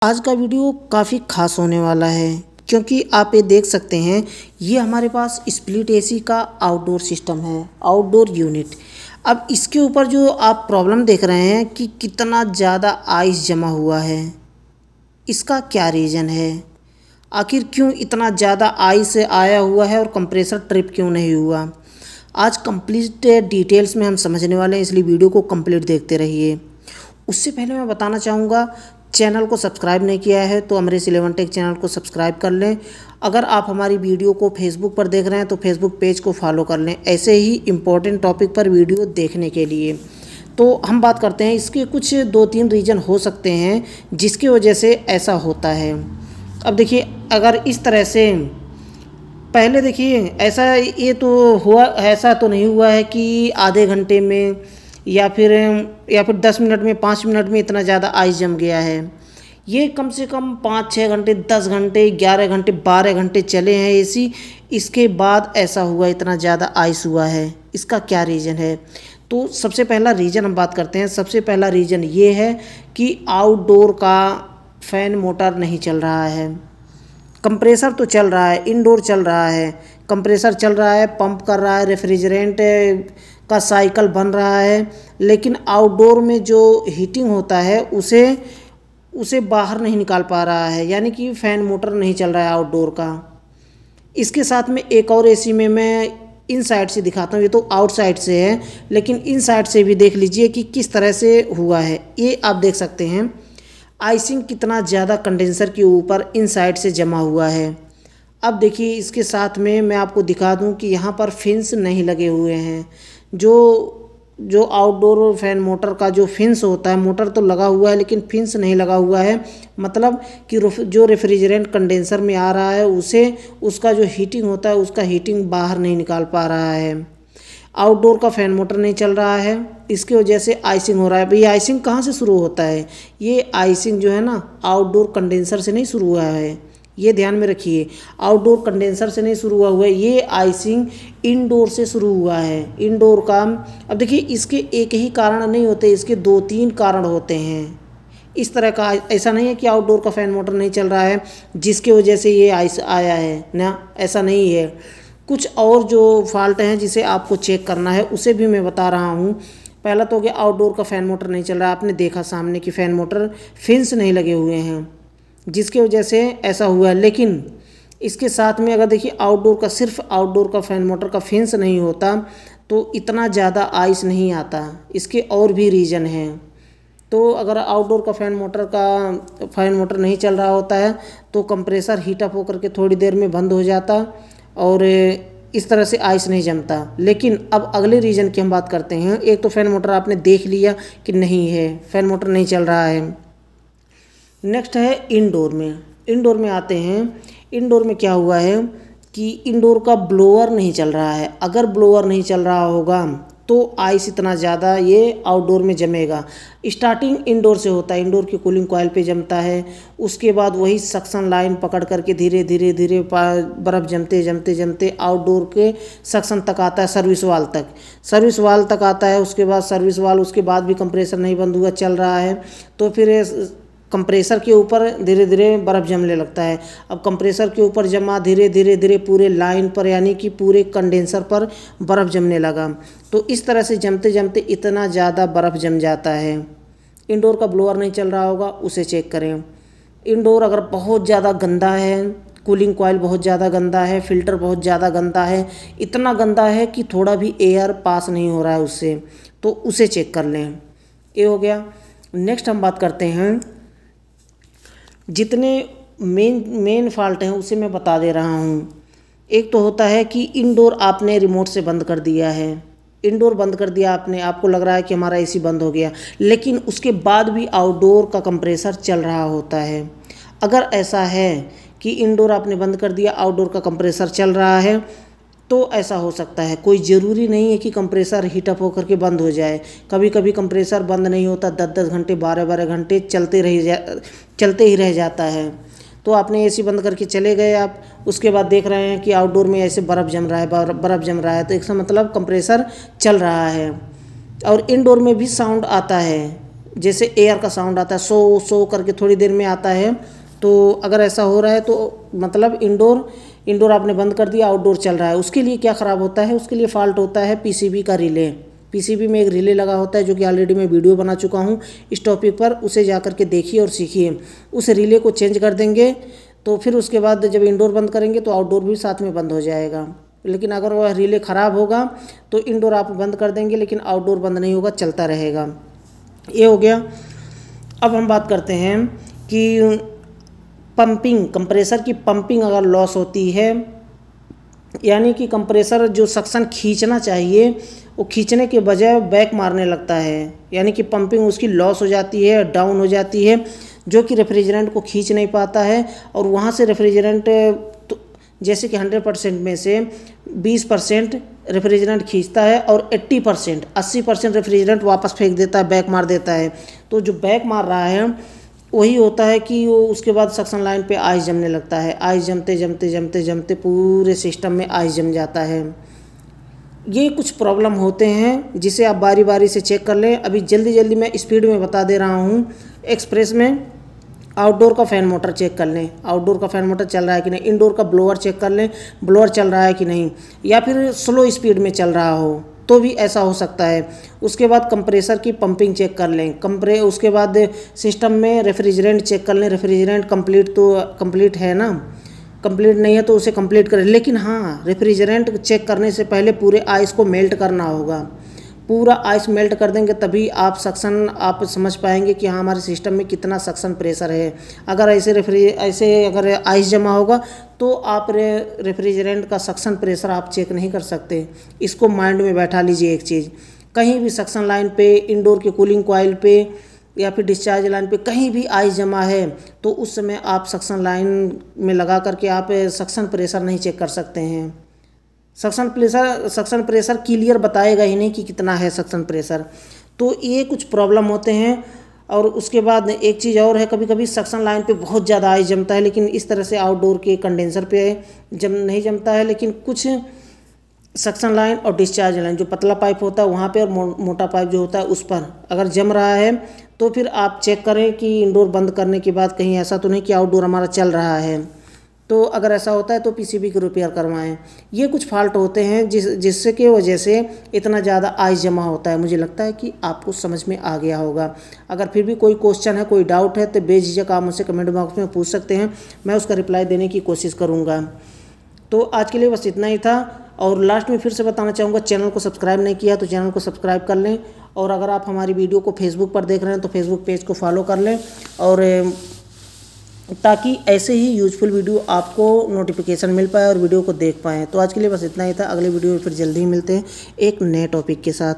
आज का वीडियो काफ़ी खास होने वाला है क्योंकि आप ये देख सकते हैं ये हमारे पास स्प्लिट एसी का आउटडोर सिस्टम है, आउटडोर यूनिट। अब इसके ऊपर जो आप प्रॉब्लम देख रहे हैं कि कितना ज़्यादा आइस जमा हुआ है, इसका क्या रीज़न है, आखिर क्यों इतना ज़्यादा आइस आया हुआ है और कंप्रेसर ट्रिप क्यों नहीं हुआ। आज कंप्लीट डिटेल्स में हम समझने वाले हैं, इसलिए वीडियो को कंप्लीट देखते रहिए। उससे पहले मैं बताना चाहूँगा, चैनल को सब्सक्राइब नहीं किया है तो अमरीश 11 टेक चैनल को सब्सक्राइब कर लें। अगर आप हमारी वीडियो को फेसबुक पर देख रहे हैं तो फेसबुक पेज को फॉलो कर लें, ऐसे ही इम्पोर्टेंट टॉपिक पर वीडियो देखने के लिए। तो हम बात करते हैं, इसके कुछ 2-3 रीज़न हो सकते हैं जिसकी वजह से ऐसा होता है। अब देखिए, अगर इस तरह से पहले देखिए, ऐसा तो नहीं हुआ है कि आधे घंटे में या फिर 10 मिनट में, 5 मिनट में इतना ज़्यादा आइस जम गया है। ये कम से कम 5-6 घंटे, 10 घंटे, 11 घंटे, 12 घंटे चले हैं एसी, इसके बाद ऐसा हुआ, इतना ज़्यादा आइस हुआ है। इसका क्या रीज़न है? तो सबसे पहला रीज़न हम बात करते हैं। सबसे पहला रीज़न ये है कि आउटडोर का फ़ैन मोटर नहीं चल रहा है। कंप्रेसर तो चल रहा है, इनडोर चल रहा है, कंप्रेसर चल रहा है, पंप कर रहा है, रेफ्रिजरेंट का साइकिल बन रहा है, लेकिन आउटडोर में जो हीटिंग होता है उसे बाहर नहीं निकाल पा रहा है, यानी कि फ़ैन मोटर नहीं चल रहा है आउटडोर का। इसके साथ में एक और एसी में मैं इन साइड से दिखाता हूँ, ये तो आउटसाइड से है, लेकिन इन साइड से भी देख लीजिए कि किस तरह से हुआ है। ये आप देख सकते हैं आइसिंग कितना ज़्यादा कंडेंसर के ऊपर इन साइड से जमा हुआ है। अब देखिए, इसके साथ में मैं आपको दिखा दूं कि यहाँ पर फिन्स नहीं लगे हुए हैं। जो आउटडोर फैन मोटर का जो फिन्स होता है, मोटर तो लगा हुआ है लेकिन फिन्स नहीं लगा हुआ है, मतलब कि जो रेफ्रिजरेंट कंडेंसर में आ रहा है उसका जो हीटिंग होता है, उसका हीटिंग बाहर नहीं निकाल पा रहा है। आउटडोर का फ़ैन मोटर नहीं चल रहा है, इसकी वजह से आइसिंग हो रहा है। भाई, आइसिंग कहाँ से शुरू होता है? ये आइसिंग जो है ना, आउटडोर कंडेंसर से नहीं शुरू हुआ है, ये ध्यान में रखिए। आउटडोर कंडेंसर से नहीं शुरू हुआ है, ये आइसिंग इनडोर से शुरू हुआ है, इनडोर का। अब देखिए, इसके एक ही कारण नहीं होते, इसके 2-3 कारण होते हैं इस तरह का। ऐसा नहीं है कि आउटडोर का फ़ैन मोटर नहीं चल रहा है जिसकी वजह से ये आइस आया है ना, ऐसा नहीं है। कुछ और जो फॉल्ट हैं जिसे आपको चेक करना है उसे भी मैं बता रहा हूँ। पहला तो हो गया, आउटडोर का फ़ैन मोटर नहीं चल रहा है। आपने देखा सामने कि फ़ैन मोटर फिन्स नहीं लगे हुए हैं जिसकी वजह से ऐसा हुआ है। लेकिन इसके साथ में अगर देखिए, सिर्फ आउटडोर का फ़ैन मोटर का फिन्स नहीं होता तो इतना ज़्यादा आइस नहीं आता, इसके और भी रीज़न हैं। तो अगर आउटडोर का फ़ैन मोटर नहीं चल रहा होता है तो कंप्रेसर हीटअप होकर के थोड़ी देर में बंद हो जाता और इस तरह से आइस नहीं जमता। लेकिन अब अगले रीज़न की हम बात करते हैं। एक तो फ़ैन मोटर आपने देख लिया कि नहीं है, फ़ैन मोटर नहीं चल रहा है। नेक्स्ट है इंडोर में आते हैं। इंडोर में क्या हुआ है कि इंडोर का ब्लोअर नहीं चल रहा है। अगर ब्लोअर नहीं चल रहा होगा तो आइस इतना ज़्यादा ये आउटडोर में जमेगा। स्टार्टिंग इंडोर से होता है, इंडोर की कूलिंग कॉइल पे जमता है, उसके बाद वही सक्शन लाइन पकड़ करके धीरे धीरे बर्फ़ जमते आउटडोर के सक्शन तक आता है, सर्विस वाल तक आता है। उसके बाद सर्विस वाल, उसके बाद भी कंप्रेसर नहीं बंद हुआ, चल रहा है, तो फिर कंप्रेसर के ऊपर धीरे धीरे बर्फ़ जमने लगता है। अब कंप्रेसर के ऊपर जमा, धीरे धीरे पूरे लाइन पर, यानी कि पूरे कंडेंसर पर बर्फ़ जमने लगा। तो इस तरह से जमते इतना ज़्यादा बर्फ़ जम जाता है। इंडोर का ब्लोअर नहीं चल रहा होगा, उसे चेक करें। इंडोर अगर बहुत ज़्यादा गंदा है, कूलिंग कॉइल बहुत ज़्यादा गंदा है, फ़िल्टर बहुत ज़्यादा गंदा है, इतना गंदा है कि थोड़ा भी एयर पास नहीं हो रहा है उससे, तो उसे चेक कर लें। ये हो गया। नेक्स्ट हम बात करते हैं, जितने मेन फॉल्ट हैं उसे मैं बता दे रहा हूँ। एक तो होता है कि इंडोर आपने रिमोट से बंद कर दिया है, इंडोर बंद कर दिया आपने, आपको लग रहा है कि हमारा एसी बंद हो गया, लेकिन उसके बाद भी आउटडोर का कंप्रेसर चल रहा होता है। अगर ऐसा है कि इंडोर आपने बंद कर दिया, आउटडोर का कंप्रेसर चल रहा है, तो ऐसा हो सकता है। कोई ज़रूरी नहीं है कि कंप्रेसर हीटअप होकर के बंद हो जाए। कभी कभी कंप्रेसर बंद नहीं होता, 10-10 घंटे, 12-12 घंटे चलते ही रह जाता है। तो आपने एसी बंद करके चले गए आप, उसके बाद देख रहे हैं कि आउटडोर में ऐसे बर्फ़ जम रहा है, तो इसका मतलब कंप्रेसर चल रहा है। और इनडोर में भी साउंड आता है, जैसे एयर का साउंड आता है, सो सो करके थोड़ी देर में आता है। तो अगर ऐसा हो रहा है तो मतलब इंडोर आपने बंद कर दिया, आउटडोर चल रहा है। उसके लिए क्या ख़राब होता है, उसके लिए फ़ॉल्ट होता है पीसीबी का रिले। पीसीबी में एक रिले लगा होता है, जो कि ऑलरेडी मैं वीडियो बना चुका हूँ इस टॉपिक पर, उसे जा कर के देखिए और सीखिए। उस रिले को चेंज कर देंगे तो फिर उसके बाद जब इंडोर बंद करेंगे तो आउटडोर भी साथ में बंद हो जाएगा। लेकिन अगर वह रिले ख़राब होगा तो इंडोर आप बंद कर देंगे लेकिन आउटडोर बंद नहीं होगा, चलता रहेगा। ये हो गया। अब हम बात करते हैं कि पंपिंग, कंप्रेसर की पंपिंग अगर लॉस होती है, यानी कि कंप्रेसर जो सक्शन खींचना चाहिए वो खींचने के बजाय बैक मारने लगता है, यानी कि पंपिंग उसकी लॉस हो जाती है, डाउन हो जाती है, जो कि रेफ्रिजरेंट को खींच नहीं पाता है। और वहाँ से रेफ्रिजरेंट तो जैसे कि 100% में से 20% रेफ्रिजरेंट खींचता है और 80% रेफ्रिजरेंट वापस फेंक देता है, बैक मार देता है। तो जो बैक मार रहा है वही होता है कि वो उसके बाद सक्शन लाइन पे आइस जमने लगता है। आइस जमते जमते जमते जमते पूरे सिस्टम में आइस जम जाता है। ये कुछ प्रॉब्लम होते हैं जिसे आप बारी बारी से चेक कर लें। अभी जल्दी जल्दी मैं स्पीड में बता दे रहा हूँ। एक्सप्रेस में आउटडोर का फ़ैन मोटर चेक कर लें, आउटडोर का फ़ैन मोटर चल रहा है कि नहीं। इंडोर का ब्लोअर चेक कर लें, ब्लोअर चल रहा है कि नहीं, या फिर स्लो स्पीड में चल रहा हो तो भी ऐसा हो सकता है। उसके बाद कंप्रेसर की पंपिंग चेक कर लें। उसके बाद सिस्टम में रेफ्रिजरेंट चेक कर लें, रेफ्रिजरेंट कंप्लीट है ना, कंप्लीट नहीं है तो उसे कंप्लीट करें। लेकिन हाँ, रेफ्रिजरेंट चेक करने से पहले पूरे आइस को मेल्ट करना होगा। पूरा आइस मेल्ट कर देंगे तभी आप समझ पाएंगे कि हाँ हमारे सिस्टम में कितना सक्शन प्रेशर है। अगर ऐसे अगर आइस जमा होगा तो आप रेफ्रिजरेंट का सक्शन प्रेशर आप चेक नहीं कर सकते। इसको माइंड में बैठा लीजिए एक चीज़। कहीं भी सक्शन लाइन पे, इंडोर के कूलिंग कॉइल पे या फिर डिस्चार्ज लाइन पे कहीं भी आइस जमा है तो उस समय आप सक्शन लाइन में लगा करके आप सक्शन प्रेशर नहीं चेक कर सकते हैं। सक्शन प्रेशर क्लियर बताएगा ही नहीं कि कितना है सक्शन प्रेशर। तो ये कुछ प्रॉब्लम होते हैं। और उसके बाद एक चीज़ और है, कभी कभी सक्शन लाइन पे बहुत ज़्यादा आइस जमता है, लेकिन इस तरह से आउटडोर के कंडेंसर पे नहीं जमता है। लेकिन कुछ सक्शन लाइन और डिस्चार्ज लाइन, जो पतला पाइप होता है वहाँ पे और मोटा पाइप जो होता है उस पर अगर जम रहा है तो फिर आप चेक करें कि इंडोर बंद करने के बाद कहीं ऐसा तो नहीं कि आउटडोर हमारा चल रहा है। तो अगर ऐसा होता है तो पीसीबी की रिपेयर करवाएं। ये कुछ फॉल्ट होते हैं जिससे की वजह से इतना ज़्यादा आइस जमा होता है। मुझे लगता है कि आपको समझ में आ गया होगा। अगर फिर भी कोई क्वेश्चन है, कोई डाउट है तो बेझिझक आप मुझसे कमेंट बॉक्स में पूछ सकते हैं, मैं उसका रिप्लाई देने की कोशिश करूँगा। तो आज के लिए बस इतना ही था। और लास्ट में फिर से बताना चाहूँगा, चैनल को सब्सक्राइब नहीं किया तो चैनल को सब्सक्राइब कर लें। और अगर आप हमारी वीडियो को फेसबुक पर देख रहे हैं तो फेसबुक पेज को फॉलो कर लें, और ताकि ऐसे ही यूजफुल वीडियो आपको नोटिफिकेशन मिल पाए और वीडियो को देख पाएँ। तो आज के लिए बस इतना ही था। अगले वीडियो में फिर जल्दी ही मिलते हैं एक नए टॉपिक के साथ।